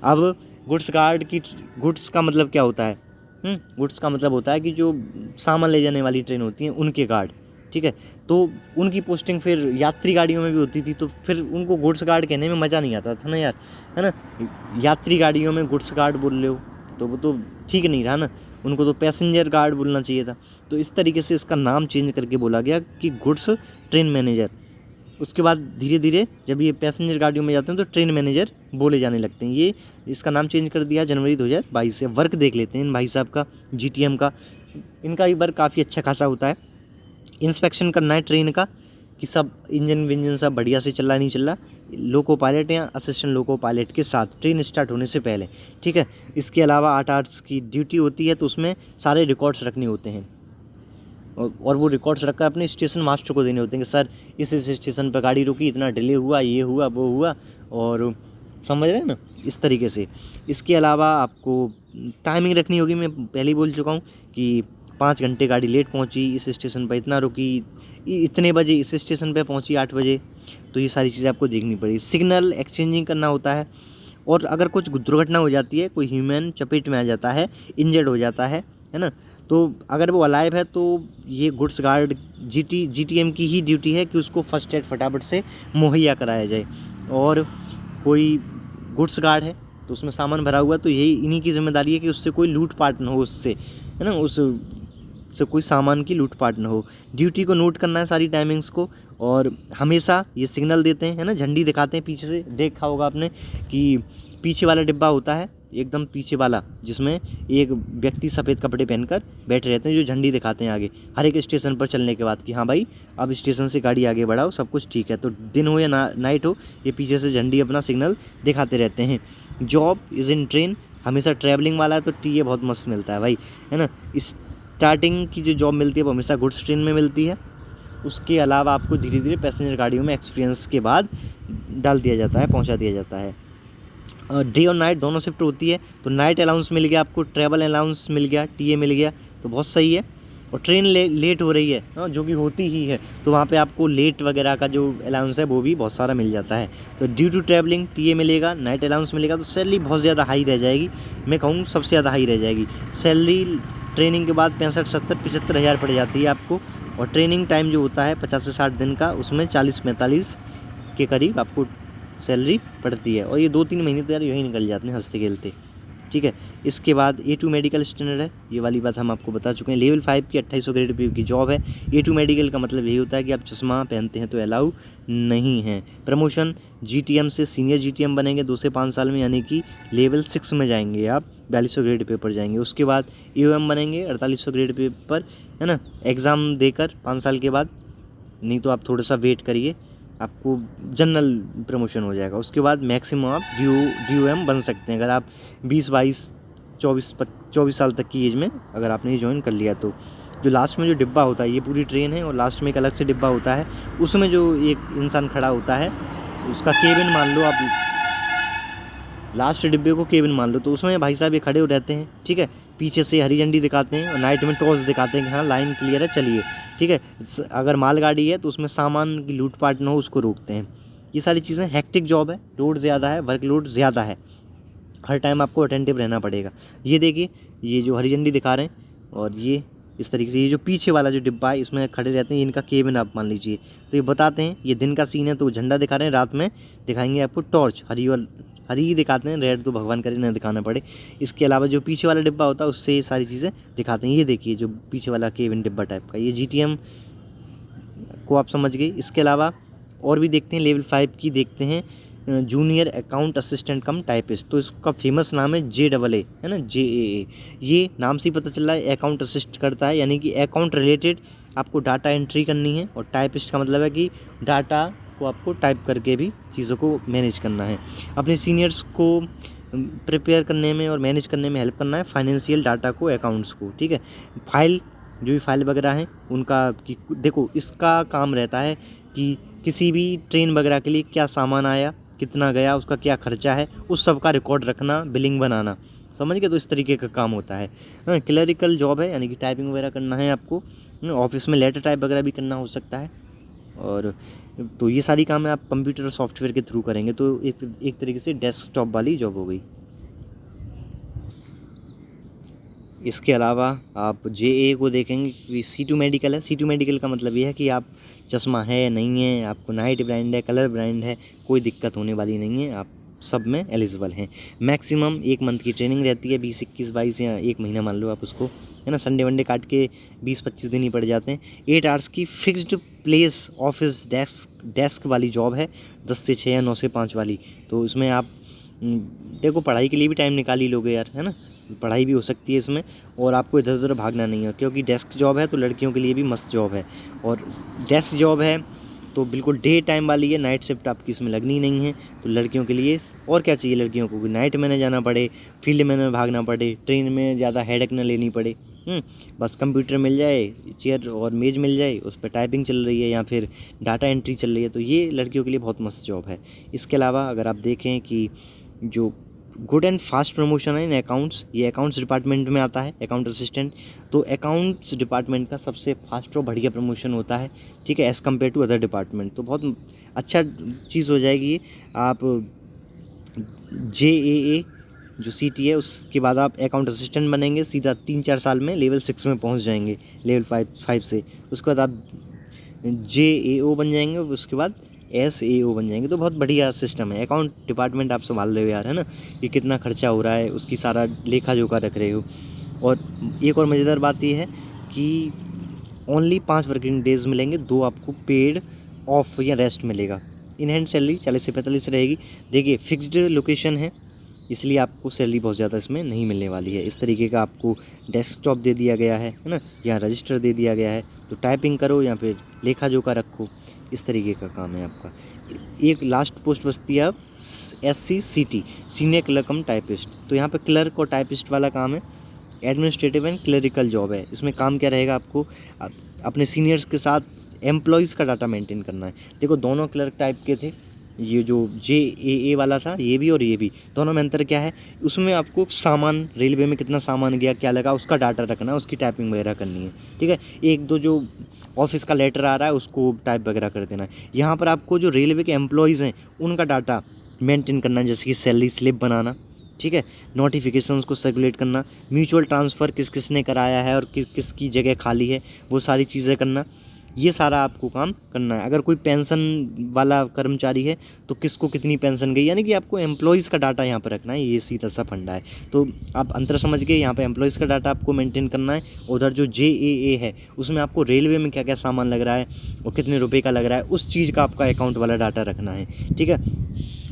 अब गुड्स का मतलब क्या होता है? गुड्स का मतलब होता है कि जो सामान ले जाने वाली ट्रेन होती हैं उनके गार्ड, ठीक है। तो उनकी पोस्टिंग फिर यात्री गाड़ियों में भी होती थी, तो फिर उनको गुड्स गार्ड कहने में मज़ा नहीं आता था ना यार, है ना। यात्री गाड़ियों में गुड्स गार्ड बोल रहे हो तो वो तो ठीक नहीं रहा ना, उनको तो पैसेंजर गार्ड बोलना चाहिए था। तो इस तरीके से इसका नाम चेंज करके बोला गया कि गुड्स ट्रेन मैनेजर। उसके बाद धीरे धीरे जब ये पैसेंजर गाड़ियों में जाते हैं तो ट्रेन मैनेजर बोले जाने लगते हैं। ये इसका नाम चेंज कर दिया जनवरी 2022 से। वर्क देख लेते हैं इन भाई साहब का, GTM का। इनका भी वर्क काफ़ी अच्छा खासा होता है। इंस्पेक्शन करना है ट्रेन का कि सब इंजन विंजन सब बढ़िया से चल रहा नहीं चल रहा, लोको पायलट या असिस्टेंट लोको पायलट के साथ ट्रेन स्टार्ट होने से पहले, ठीक है। इसके अलावा 8 आवर्स की ड्यूटी होती है, तो उसमें सारे रिकॉर्ड्स रखने होते हैं और वो रिकॉर्ड्स रखकर अपने स्टेशन मास्टर को देने होते हैं कि सर इस स्टेशन पर गाड़ी रुकी, इतना डिले हुआ, ये हुआ वो हुआ, और समझ रहे हैं ना, इस तरीके से। इसके अलावा आपको टाइमिंग रखनी होगी। मैं पहले ही बोल चुका हूँ कि 5 घंटे गाड़ी लेट पहुँची, इस स्टेशन पर इतना रुकी, इतने बजे इस स्टेशन पर पहुँची 8 बजे, तो ये सारी चीज़ें आपको देखनी पड़ेगी। सिग्नल एक्सचेंजिंग करना होता है, और अगर कुछ दुर्घटना हो जाती है, कोई ह्यूमन चपेट में आ जाता है, इंजर्ड हो जाता है ना, तो अगर वो अलाइव है तो ये गुड्स गार्ड GTM की ही ड्यूटी है कि उसको फर्स्ट एड फटाफट से मुहैया कराया जाए। और कोई गुड्स गार्ड है तो उसमें सामान भरा हुआ, तो यही इन्हीं की जिम्मेदारी है कि उससे कोई लूटपाट ना हो, उससे, है ना, उससे कोई सामान की लूटपाट ना हो। ड्यूटी को नोट करना है सारी टाइमिंग्स को, और हमेशा ये सिग्नल देते हैं, है ना, झंडी दिखाते हैं पीछे से। देखा होगा आपने कि पीछे वाला डिब्बा होता है, एकदम पीछे वाला, जिसमें एक व्यक्ति सफ़ेद कपड़े पहनकर बैठे रहते हैं, जो झंडी दिखाते हैं आगे हर एक स्टेशन पर चलने के बाद कि हाँ भाई अब स्टेशन से गाड़ी आगे बढ़ाओ, सब कुछ ठीक है। तो दिन हो या नाइट हो, ये पीछे से झंडी अपना सिग्नल दिखाते रहते हैं। जॉब इज़ इन ट्रेन, हमेशा ट्रैवलिंग वाला है तो टीए बहुत मस्त मिलता है भाई, है ना। स्टार्टिंग की जो जॉब मिलती है वो हमेशा गुड्स ट्रेन में मिलती है। उसके अलावा आपको धीरे धीरे पैसेंजर गाड़ियों में एक्सपीरियंस के बाद डाल दिया जाता है, पहुंचा दिया जाता है। डे और नाइट दोनों शिफ्ट होती है, तो नाइट अलाउंस मिल गया आपको, ट्रैवल अलाउंस मिल गया, टीए मिल गया, तो बहुत सही है। और ट्रेन लेट हो रही है, जो कि होती ही है, तो वहाँ पे आपको लेट वगैरह का जो अलाउंस है वो भी बहुत सारा मिल जाता है। तो ड्यू टू ट्रैवलिंग टीए मिलेगा, नाइट अलाउंस मिलेगा, तो सैलरी बहुत ज़्यादा हाई रह जाएगी। मैं कहूँ सबसे ज़्यादा हाई रह जाएगी सैलरी। ट्रेनिंग के बाद 65 70 75 हज़ार पड़ जाती है आपको। और ट्रेनिंग टाइम जो होता है 50 से 60 दिन का, उसमें 40-45 के करीब आपको सैलरी पड़ती है। और ये 2-3 महीने तो यार यही निकल जाते हैं हंसते खेलते, ठीक है। इसके बाद A2 मेडिकल स्टैंडर्ड है, ये वाली बात हम आपको बता चुके हैं। लेवल 5 की 2800 ग्रेड पे की जॉब है। A2 मेडिकल का मतलब यही होता है कि आप चश्मा पहनते हैं तो अलाउ नहीं है। प्रमोशन GTM से सीनियर GTM बनेंगे 2 से 5 साल में, यानी कि लेवल 6 में जाएंगे आप, 4200 ग्रेड पे पर जाएंगे। उसके बाद AOM बनेंगे 4800 ग्रेड पे पर, है ना, एग्ज़ाम देकर 5 साल के बाद, नहीं तो आप थोड़ा सा वेट करिए, आपको जनरल प्रमोशन हो जाएगा। उसके बाद मैक्सिमम आप DOM बन सकते हैं अगर आप 20 22 24 साल तक की एज में अगर आपने ये ज्वाइन कर लिया तो। जो लास्ट में जो डिब्बा होता है, ये पूरी ट्रेन है और लास्ट में एक अलग से डिब्बा होता है, उसमें जो एक इंसान खड़ा होता है उसका केबिन मान लो आप, लास्ट डिब्बे को केबिन मान लो, तो उसमें भाई साहब ये खड़े हो रहते हैं, ठीक है। पीछे से हरी झंडी दिखाते हैं और नाइट में टॉर्च दिखाते हैं कि हाँ लाइन क्लियर है, चलिए, ठीक है। अगर मालगाड़ी है तो उसमें सामान की लूटपाट न हो उसको रोकते हैं। ये सारी चीज़ें, हेक्टिक जॉब है, लोड ज़्यादा है, वर्कलोड ज़्यादा है, हर टाइम आपको अटेंटिव रहना पड़ेगा। ये देखिए, ये जो हरी झंडी दिखा रहे हैं और ये इस तरीके से, ये जो पीछे वाला जो डिब्बा है इसमें खड़े रहते हैं, इनका केबिन आप मान लीजिए। तो ये बताते हैं, ये दिन का सीन है तो झंडा दिखा रहे हैं, रात में दिखाएंगे आपको टॉर्च, हरी ही दिखाते हैं, रेड तो भगवान करे ना दिखाना पड़े। इसके अलावा जो पीछे वाला डिब्बा होता है उससे ये सारी चीज़ें दिखाते हैं। ये देखिए जो पीछे वाला केबिन डिब्बा टाइप का, ये GTM को आप समझ गए। इसके अलावा और भी देखते हैं, लेवल 5 की देखते हैं, जूनियर अकाउंट असिस्टेंट कम टाइपिस्ट। तो इसका फेमस नाम है JAA, है ना, JAA। ये नाम से ही पता चल रहा है अकाउंट असिस्ट करता है, यानी कि अकाउंट रिलेटेड आपको डाटा एंट्री करनी है। और टाइपिस्ट का मतलब है कि डाटा को आपको टाइप करके भी चीज़ों को मैनेज करना है, अपने सीनियर्स को प्रिपेयर करने में और मैनेज करने में हेल्प करना है, फाइनेंशियल डाटा को, अकाउंट्स को, ठीक है। फाइल, जो भी फाइल वगैरह हैं उनका कि देखो, इसका काम रहता है कि किसी भी ट्रेन वगैरह के लिए क्या सामान आया, कितना गया, उसका क्या खर्चा है, उस सब का रिकॉर्ड रखना, बिलिंग बनाना, समझ गए। तो इस तरीके का काम होता है। क्लरिकल जॉब है, यानी कि टाइपिंग वगैरह करना है आपको, ऑफिस में लेटर टाइप वगैरह भी करना हो सकता है। और तो ये सारी काम है आप कंप्यूटर और सॉफ्टवेयर के थ्रू करेंगे, तो एक तरीके से डेस्कटॉप वाली जॉब हो गई। इसके अलावा आप JAA को देखेंगे कि C2 मेडिकल है। C2 मेडिकल का मतलब ये है कि आप चश्मा है नहीं है, आपको नाइट ब्लाइंड है, कलर ब्लाइंड है, कोई दिक्कत होने वाली नहीं है, आप सब में एलिजिबल हैं। मैक्सिमम 1 मंथ की ट्रेनिंग रहती है, 20, 21, 22 या 1 महीना मान लो आप उसको, है ना। संडे वनडे काट के 20-25 दिन ही पड़ जाते हैं। 8 आवर्स की फिक्स्ड प्लेस ऑफिस डेस्क वाली जॉब है, 10 से 6 या 9 से 5 वाली। तो इसमें आप देखो, पढ़ाई के लिए भी टाइम निकाल ही लोगे यार, है ना, पढ़ाई भी हो सकती है इसमें, और आपको इधर उधर भागना नहीं है, क्योंकि डेस्क जॉब है तो लड़कियों के लिए भी मस्त जॉब है। और डेस्क जॉब है तो बिल्कुल डे टाइम वाली है, नाइट शिफ्ट आपकी इसमें लगनी नहीं है। तो लड़कियों के लिए और क्या चाहिए, लड़कियों को नाइट में न जाना पड़े, फील्ड में न भागना पड़े, ट्रेन में ज़्यादा हेडेक न लेनी पड़े, बस कंप्यूटर मिल जाए, चेयर और मेज मिल जाए, उस पर टाइपिंग चल रही है या फिर डाटा एंट्री चल रही है, तो ये लड़कियों के लिए बहुत मस्त जॉब है। इसके अलावा अगर आप देखें कि जो गुड एंड फास्ट प्रमोशन है इन अकाउंट्स, ये अकाउंट्स डिपार्टमेंट में आता है, अकाउंट असिस्टेंट। तो अकाउंट्स डिपार्टमेंट का सबसे फास्ट और बढ़िया प्रमोशन होता है, ठीक है, as compare to other department. तो बहुत अच्छा चीज़ हो जाएगी ये। आप JAA जो CT है उसके बाद आप अकाउंट असिस्टेंट बनेंगे, सीधा 3-4 साल में लेवल 6 में पहुंच जाएंगे, लेवल 5 से। उसके बाद आप JAO बन जाएंगे, उसके बाद SAO बन जाएंगे। तो बहुत बढ़िया सिस्टम है। अकाउंट डिपार्टमेंट आप संभाल रहे हो यार, है ना, कि कितना खर्चा हो रहा है उसकी सारा लेखा जोखा रख रहे हो। और एक और मज़ेदार बात ये है कि ओनली 5 वर्किंग डेज़ मिलेंगे, 2 आपको पेड ऑफ या रेस्ट मिलेगा। इन हैंड सैलरी 40 से 45 रहेगी। देखिए फिक्स्ड लोकेशन है, इसलिए आपको सैलरी बहुत ज़्यादा इसमें नहीं मिलने वाली है। इस तरीके का आपको डेस्कटॉप दे दिया गया है ना, या रजिस्टर दे दिया गया है, तो टाइपिंग करो या फिर लेखा जोखा रखो, इस तरीके का काम है आपका। एक लास्ट पोस्ट बचती है अब SCCT, सीनियर क्लर्क कम टाइपिस्ट। तो यहाँ पे क्लर्क और टाइपिस्ट वाला काम है, एडमिनिस्ट्रेटिव एंड क्लरिकल जॉब है। इसमें काम क्या रहेगा, आपको अपने सीनियर्स के साथ एम्प्लॉयज़ का डाटा मेंटेन करना है। देखो दोनों क्लर्क टाइप के थे, ये जो JAA वाला था ये भी और ये भी, दोनों में अंतर क्या है, उसमें आपको सामान, रेलवे में कितना सामान गया, क्या लगा, उसका डाटा रखना है, उसकी टाइपिंग वगैरह करनी है, ठीक है। 1-2 जो ऑफिस का लेटर आ रहा है उसको टाइप वगैरह कर देना है। यहाँ पर आपको जो रेलवे के एम्प्लॉयज़ हैं उनका डाटा मेंटेन करना है, जैसे कि सैलरी स्लिप बनाना, ठीक है, नोटिफिकेशंस को सर्कुलेट करना, म्यूचुअल ट्रांसफ़र किस किस ने कराया है और किसकी जगह खाली है, वो सारी चीज़ें करना, ये सारा आपको काम करना है। अगर कोई पेंशन वाला कर्मचारी है तो किसको कितनी पेंशन गई, यानी कि आपको एम्प्लॉयज़ का डाटा यहाँ पर रखना है, ये सीधा सा फंडा है। तो आप अंतर समझ गए, यहाँ पे एम्प्लॉयज़ का डाटा आपको मेंटेन करना है। उधर जो JAA है उसमें आपको रेलवे में क्या क्या सामान लग रहा है और कितने रुपये का लग रहा है, उस चीज़ का आपका अकाउंट वाला डाटा रखना है, ठीक है।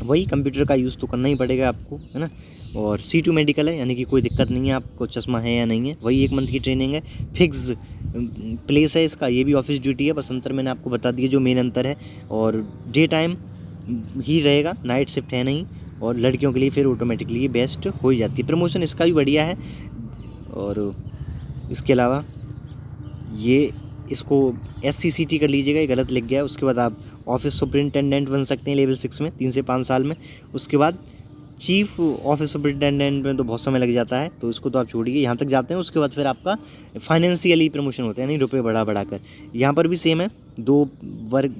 वही कंप्यूटर का यूज़ तो करना ही पड़ेगा आपको, है ना। और C2 मेडिकल है, यानी कि कोई दिक्कत नहीं है, आपको चश्मा है या नहीं है। वही 1 मंथ की ट्रेनिंग है, फिक्स प्लेस है इसका, ये भी ऑफिस ड्यूटी है, बस अंतर मैंने आपको बता दिया जो मेन अंतर है। और डे टाइम ही रहेगा, नाइट शिफ्ट है नहीं, और लड़कियों के लिए फिर ऑटोमेटिकली बेस्ट हो ही जाती है। प्रमोशन इसका भी बढ़िया है। और इसके अलावा ये इसको SCCT कर लीजिएगा, ये गलत लिख गया है। उसके बाद आप ऑफिस सुपरिटेंडेंट बन सकते हैं लेवल 6 में, 3 से 5 साल में। उसके बाद चीफ ऑफिस सुपरिटेंडेंट में तो बहुत समय लग जाता है, तो इसको तो आप छोड़िए, यहाँ तक जाते हैं। उसके बाद फिर आपका फाइनेंशियली प्रमोशन होता है, यानी रुपये बढ़ा कर। यहाँ पर भी सेम है, 2 वर्क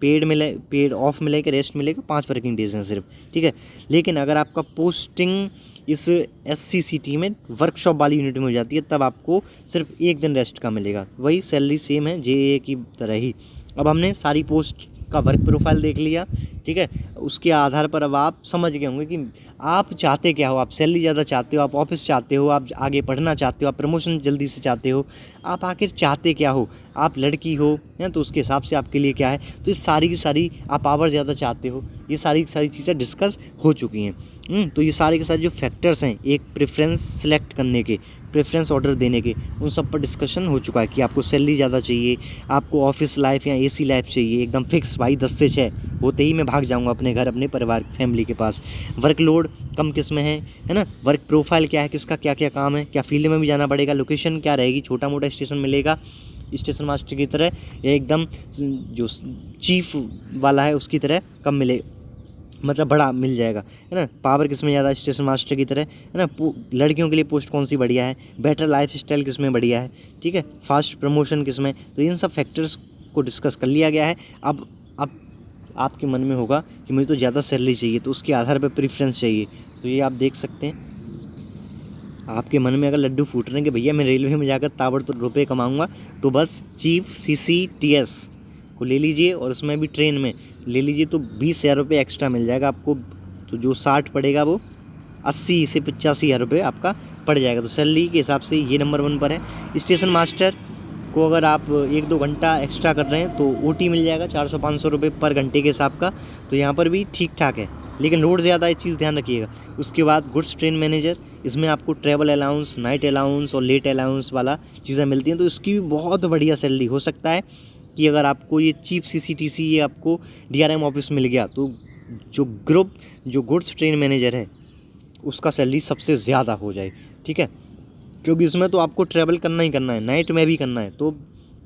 पेड ऑफ मिलेगा, रेस्ट मिलेगा, 5 वर्किंग डेज हैं सिर्फ, ठीक है। लेकिन अगर आपका पोस्टिंग इस SCCT में वर्कशॉप वाली यूनिट में हो जाती है, तब आपको सिर्फ 1 दिन रेस्ट का मिलेगा। वही सैलरी सेम है JAA की तरह ही। अब हमने सारी पोस्ट का वर्क प्रोफाइल देख लिया, ठीक है। उसके आधार पर अब आप समझ गए होंगे कि आप चाहते क्या हो। आप सैलरी ज़्यादा चाहते हो, आप ऑफिस चाहते हो, आप आगे पढ़ना चाहते हो, आप प्रमोशन जल्दी से चाहते हो, आप आखिर चाहते क्या हो। आप लड़की हो हैं तो उसके हिसाब से आपके लिए क्या है। तो ये सारी की सारी, आप पावर ज़्यादा चाहते हो, ये सारी की सारी चीज़ें डिस्कस हो चुकी हैं। तो ये सारे के सारे जो फैक्टर्स हैं एक प्रेफरेंस सेलेक्ट करने के, प्रेफरेंस ऑर्डर देने के, उन सब पर डिस्कशन हो चुका है कि आपको सैलरी ज़्यादा चाहिए, आपको ऑफिस लाइफ या AC लाइफ चाहिए। एकदम फिक्स भाई 10 से 6 होते ही मैं भाग जाऊंगा अपने घर, अपने परिवार, फैमिली के पास। वर्कलोड कम किस में है ना। वर्क प्रोफाइल क्या है, किसका क्या क्या काम है, क्या फील्ड में भी जाना पड़ेगा, लोकेशन क्या रहेगी, छोटा मोटा स्टेशन मिलेगा स्टेशन मास्टर की तरह, या एकदम जो चीफ वाला है उसकी तरह कम मिले, मतलब बड़ा मिल जाएगा, है ना। पावर किस में ज़्यादा, स्टेशन मास्टर की तरह, है ना। लड़कियों के लिए पोस्ट कौन सी बढ़िया है, बेटर लाइफ स्टाइल किस में बढ़िया है, ठीक है, फास्ट प्रमोशन किस में। तो इन सब फैक्टर्स को डिस्कस कर लिया गया है। अब आपके मन में होगा कि मुझे तो ज़्यादा सैलरी चाहिए, तो उसके आधार पर प्रेफरेंस चाहिए। तो ये आप देख सकते हैं, आपके मन में अगर लड्डू फूट रहे हैं कि भैया मैं रेलवे में जाकर ताबड़तोड़ रुपये कमाऊँगा, तो बस चीफ CCTS को ले लीजिए, और उसमें भी ट्रेन में ले लीजिए तो 20,000 रुपये एक्स्ट्रा मिल जाएगा आपको। तो जो 60 पड़ेगा वो 80 से 85,000 रुपये आपका पड़ जाएगा। तो सैलरी के हिसाब से ये नंबर 1 पर है। स्टेशन मास्टर को अगर आप 1-2 घंटा एक्स्ट्रा कर रहे हैं तो OT मिल जाएगा 400-500 रुपये पर घंटे के हिसाब का। तो यहाँ पर भी ठीक ठाक है, लेकिन लोड ज़्यादा है, चीज़ ध्यान रखिएगा। उसके बाद गुड्स ट्रेन मैनेजर, इसमें आपको ट्रैवल अलाउंस, नाइट अलाउंस और लेट अलाउंस वाला चीज़ें मिलती हैं। तो इसकी भी बहुत बढ़िया सैलरी हो सकता है कि अगर आपको ये चीफ CCTC ये आपको DRM ऑफिस मिल गया, तो जो गुड्स ट्रेन मैनेजर है उसका सैलरी सबसे ज़्यादा हो जाए, ठीक है, क्योंकि इसमें तो आपको ट्रैवल करना ही करना है, नाइट में भी करना है। तो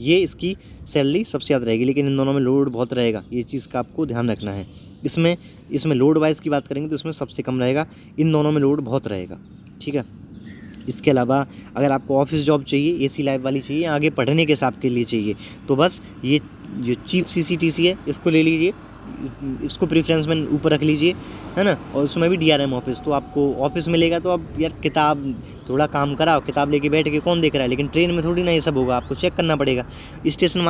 ये इसकी सैलरी सबसे ज़्यादा रहेगी, लेकिन इन दोनों में लोड बहुत रहेगा, ये चीज़ का आपको ध्यान रखना है। इसमें लोड वाइज की बात करेंगे तो इसमें सबसे कम रहेगा, इन दोनों में लोड बहुत रहेगा, ठीक है। इसके अलावा अगर आपको ऑफिस जॉब चाहिए, AC लाइफ वाली चाहिए, आगे पढ़ने के हिसाब के लिए चाहिए, तो बस ये जो चीफ CCTC है इसको ले लीजिए, इसको प्रेफरेंस में ऊपर रख लीजिए, है ना। और उसमें भी DRM ऑफिस, तो आपको ऑफिस मिलेगा। तो अब यार किताब थोड़ा काम कराओ, किताब लेके बैठ के कौन देख रहा है, लेकिन ट्रेन में थोड़ी ना ये सब होगा, आपको चेक करना पड़ेगा। स्टेशन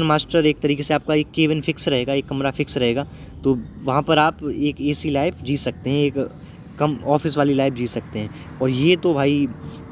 मास्टर एक तरीके से आपका एक केबिन फिक्स रहेगा, एक कमरा फिक्स रहेगा, तो वहाँ पर आप एक AC लाइफ जी सकते हैं, एक कम ऑफिस वाली लाइफ जी सकते हैं। और ये तो भाई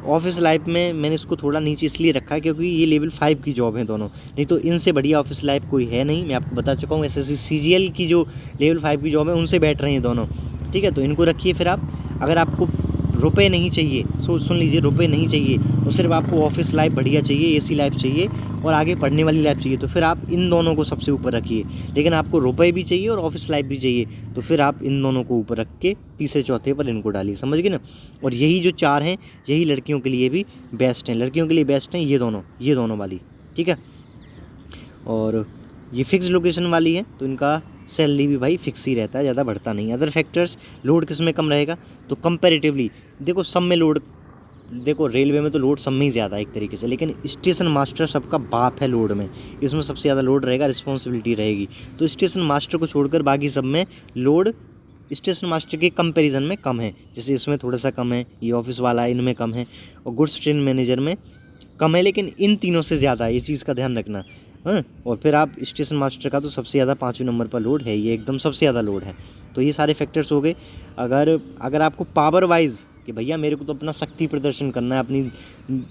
ऑफिस लाइफ में मैंने इसको थोड़ा नीचे इसलिए रखा है क्योंकि ये लेवल 5 की जॉब है दोनों, नहीं तो इनसे बढ़िया ऑफिस लाइफ कोई है नहीं। मैं आपको बता चुका हूँ, SSC CGL की जो लेवल 5 की जॉब है उनसे बैठ रहे हैं दोनों, ठीक है। तो इनको रखिए। फिर आप अगर आपको रुपए नहीं चाहिए, सुन लीजिए, रुपए नहीं चाहिए और सिर्फ आपको ऑफिस लाइफ बढ़िया चाहिए, AC लाइफ चाहिए और आगे पढ़ने वाली लाइफ चाहिए, तो फिर आप इन दोनों को सबसे ऊपर रखिए। लेकिन आपको रुपए भी चाहिए और ऑफिस लाइफ भी चाहिए, तो फिर आप इन दोनों को ऊपर रख के तीसरे चौथे पर इनको डालिए, समझ गए ना। और यही जो 4 हैं यही लड़कियों के लिए भी बेस्ट हैं, लड़कियों के लिए बेस्ट हैं ये दोनों वाली, ठीक है। और ये फिक्स लोकेशन वाली है तो इनका सैलरी भी भाई फिक्स ही रहता है, ज़्यादा बढ़ता नहीं। अदर फैक्टर्स, लोड किस में कम रहेगा, तो कंपैरेटिवली देखो सब में लोड, देखो रेलवे में तो लोड सब में ही ज़्यादा है एक तरीके से, लेकिन स्टेशन मास्टर सबका बाप है लोड में, इसमें सबसे ज़्यादा लोड रहेगा, रिस्पॉन्सिबिलिटी रहेगी। तो स्टेशन मास्टर को छोड़कर बाकी सब में लोड स्टेशन मास्टर के कंपैरिजन में कम है। जैसे इसमें थोड़ा सा कम है, ये ऑफिस वाला है इनमें कम है, और गुड्स ट्रेन मैनेजर में कम है, लेकिन इन तीनों से ज़्यादा है, ये चीज़ का ध्यान रखना। हाँ, और फिर आप स्टेशन मास्टर का तो सबसे ज़्यादा 5वें नंबर पर लोड है, ये एकदम सबसे ज़्यादा लोड है। तो ये सारे फैक्टर्स हो गए। अगर आपको पावर वाइज कि भैया मेरे को तो अपना शक्ति प्रदर्शन करना है अपनी,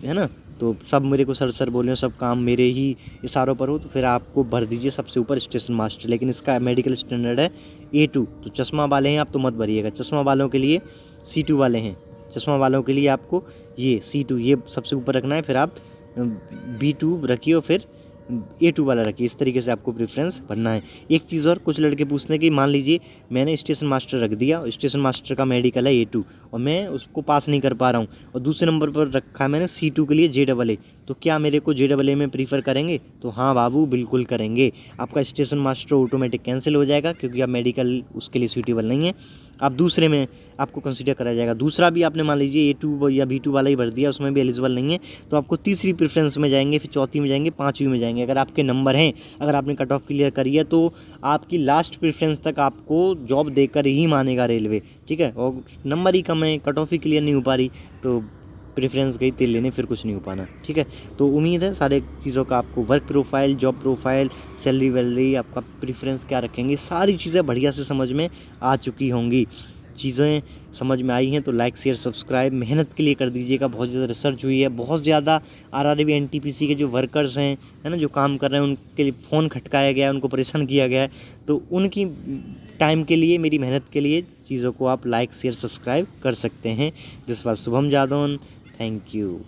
है ना, तो सब मेरे को सर बोले, सब काम मेरे ही इशारों पर हो, तो फिर आपको भर दीजिए सबसे ऊपर स्टेशन मास्टर। लेकिन इसका मेडिकल स्टैंडर्ड है A2, तो चश्मा वाले हैं आप तो मत भरिएगा, चश्मा वालों के लिए C2 वाले हैं, चश्मा वालों के लिए आपको ये C2 ये सबसे ऊपर रखना है, फिर आप B2 रखिए और फिर A2 वाला रखिए। इस तरीके से आपको प्रेफरेंस भरना है। एक चीज़ और, कुछ लड़के पूछते हैं कि मान लीजिए मैंने स्टेशन मास्टर रख दिया, स्टेशन मास्टर का मेडिकल है A2 और मैं उसको पास नहीं कर पा रहा हूँ, और दूसरे नंबर पर रखा है मैंने C2 के लिए JAA, तो क्या मेरे को JAA में प्रीफर करेंगे? तो हाँ बाबू बिल्कुल करेंगे। आपका स्टेशन मास्टर ऑटोमेटिक कैंसिल हो जाएगा क्योंकि आप मेडिकल उसके लिए सूटेबल नहीं है, आप दूसरे में आपको कंसीडर करा जाएगा। दूसरा भी आपने मान लीजिए A2 या B2 वाला ही भर दिया, उसमें भी एलिजिबल नहीं है, तो आपको तीसरी प्रेफरेंस में जाएंगे, फिर चौथी में जाएंगे, पाँचवीं में जाएंगे। अगर आपके नंबर हैं, अगर आपने कट ऑफ क्लियर करी है, तो आपकी लास्ट प्रेफरेंस तक आपको जॉब देकर ही मानेगा रेलवे, ठीक है। और नंबर ही कम है, कट ऑफ ही क्लियर नहीं हो पा रही, तो प्रेफरेंस गई तेल लेने, फिर कुछ नहीं हो पाना, ठीक है। तो उम्मीद है सारे चीज़ों का आपको work profile, job profile, salary वैलरी, आपका प्रेफरेंस क्या रखेंगे, सारी चीज़ें बढ़िया से समझ में आ चुकी होंगी। चीज़ें समझ में आई हैं तो लाइक शेयर सब्सक्राइब मेहनत के लिए कर दीजिएगा। बहुत ज़्यादा रिसर्च हुई है, बहुत ज़्यादा आरआरबी एनटीपीसी के जो वर्कर्स हैं, है ना, जो काम कर रहे हैं, उनके लिए फ़ोन खटकाया गया है, उनको परेशान किया गया है। तो उनकी टाइम के लिए, मेरी मेहनत के लिए चीज़ों को आप लाइक शेयर सब्सक्राइब कर सकते हैं। This was Shubham Jadaun, thank you.